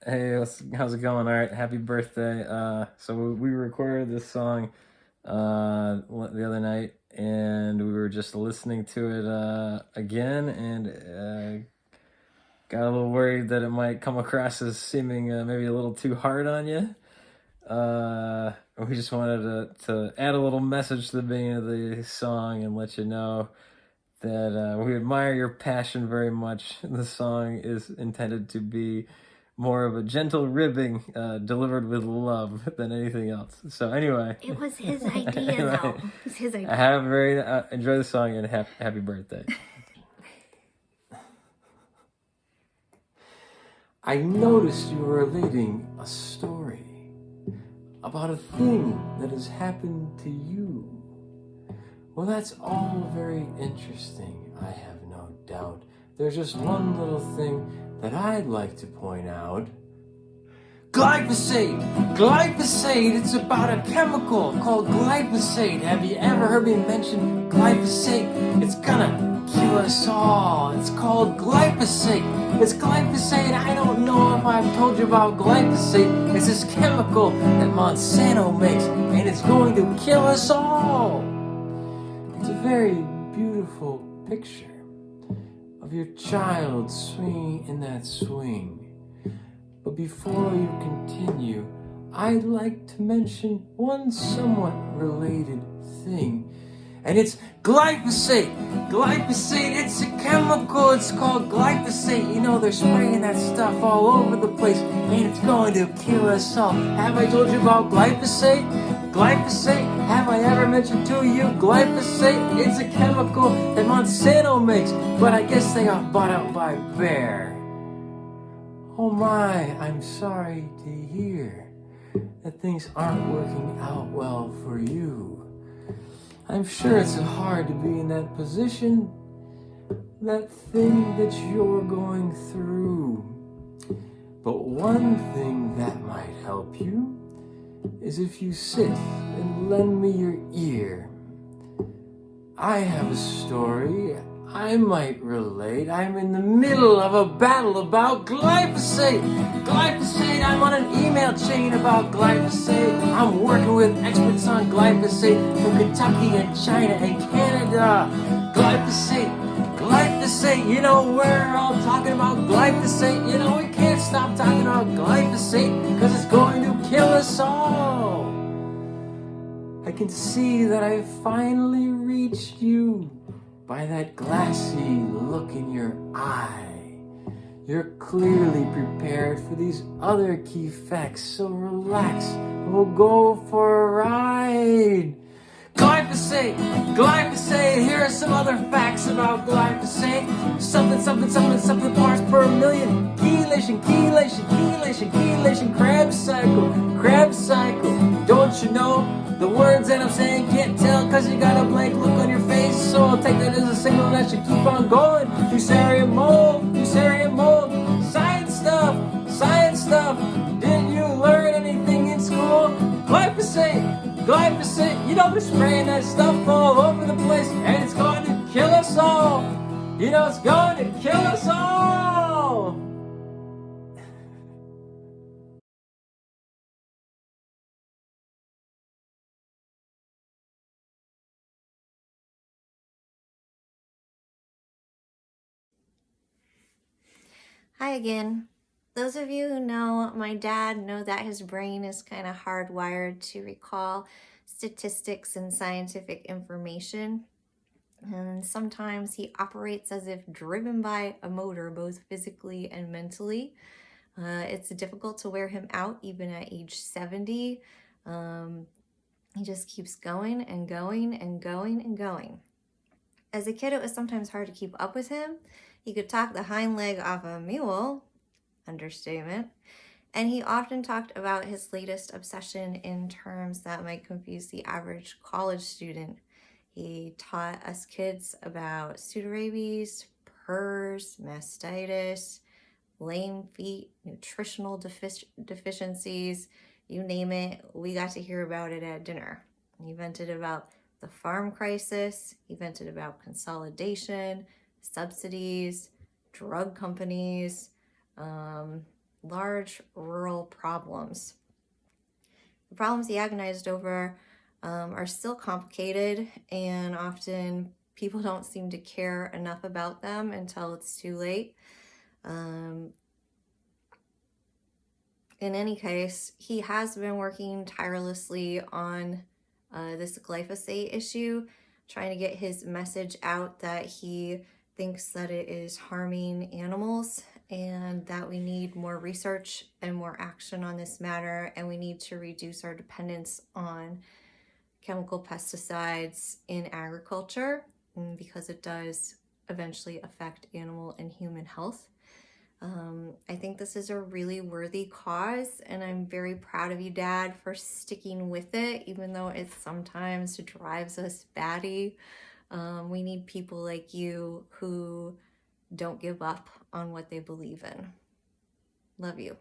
Hey, how's it going? All right, happy birthday. So we recorded this song the other night, and we were just listening to it again, and got a little worried that it might come across as seeming maybe a little too hard on you. We just wanted to add a little message to the beginning of the song and let you know that we admire your passion very much. The song is intended to be more of a gentle ribbing delivered with love than anything else. So anyway, It was his idea, though. It was his idea. have a very enjoy the song and happy birthday. I noticed you were relating a story about a thing that has happened to you. Well, that's all very interesting, I have no doubt. There's just one little thing that I'd like to point out. Glyphosate! Glyphosate! It's about a chemical called glyphosate. Have you ever heard me mention glyphosate? It's gonna kill us all. It's called glyphosate. It's glyphosate. I don't know if I've told you about glyphosate. It's this chemical that Monsanto makes, and it's going to kill us all. It's a very beautiful picture of your child swinging in that swing. But before you continue, I'd like to mention one somewhat related thing. And it's glyphosate. Glyphosate, it's a chemical. It's called glyphosate. You know, they're spraying that stuff all over the place, and it's going to kill us all. Have I told you about glyphosate? Glyphosate, have I ever mentioned to you glyphosate? It's a chemical that Monsanto makes, but I guess they got bought out by Bayer. Oh my, I'm sorry to hear that things aren't working out well for you. I'm sure it's hard to be in that position, that thing that you're going through. But one thing that might help you is if you sit and lend me your ear. I have a story I might relate. I'm in the middle of a battle about glyphosate. Glyphosate, I'm on an email chain about glyphosate. I'm working with experts on glyphosate from Kentucky and China and Canada. Glyphosate, you know, we're all talking about glyphosate. You know, we can't stop talking about glyphosate because it's going to kill us all. I can see that I finally reached you by that glassy look in your eye. You're clearly prepared for these other key facts, so relax and we'll go for a ride. Glyphosate, here are some other facts about glyphosate. Something parts per million. Chelation, crab cycle. Don't you know? The words that I'm saying can't tell cause you got a blank look on your face. So I'll take that as a signal that you keep on going. Fusarium mold, science stuff. Didn't you learn anything in school? Glyphosate, you know they're spraying that stuff all over the place and it's going to kill us all. You know it's going to kill us all. Hi again. Those of you who know my dad know that his brain is kind of hardwired to recall statistics and scientific information. And sometimes he operates as if driven by a motor, both physically and mentally. It's difficult to wear him out even at age 70. He just keeps going and going and going and going. As a kid, it was sometimes hard to keep up with him. He could talk the hind leg off a mule, understatement, and he often talked about his latest obsession in terms that might confuse the average college student. He taught us kids about pseudorabies, PRRS, mastitis, lame feet, nutritional deficiencies, you name it, we got to hear about it at dinner. He vented about the farm crisis, he vented about consolidation, subsidies, drug companies, large rural problems. The problems he agonized over are still complicated, and often people don't seem to care enough about them until it's too late. In any case, he has been working tirelessly on this glyphosate issue, trying to get his message out that he thinks that it is harming animals and that we need more research and more action on this matter, and we need to reduce our dependence on chemical pesticides in agriculture because it does eventually affect animal and human health. I think this is a really worthy cause, and I'm very proud of you, Dad, for sticking with it, even though it sometimes drives us batty. We need people like you who don't give up on what they believe in. Love you.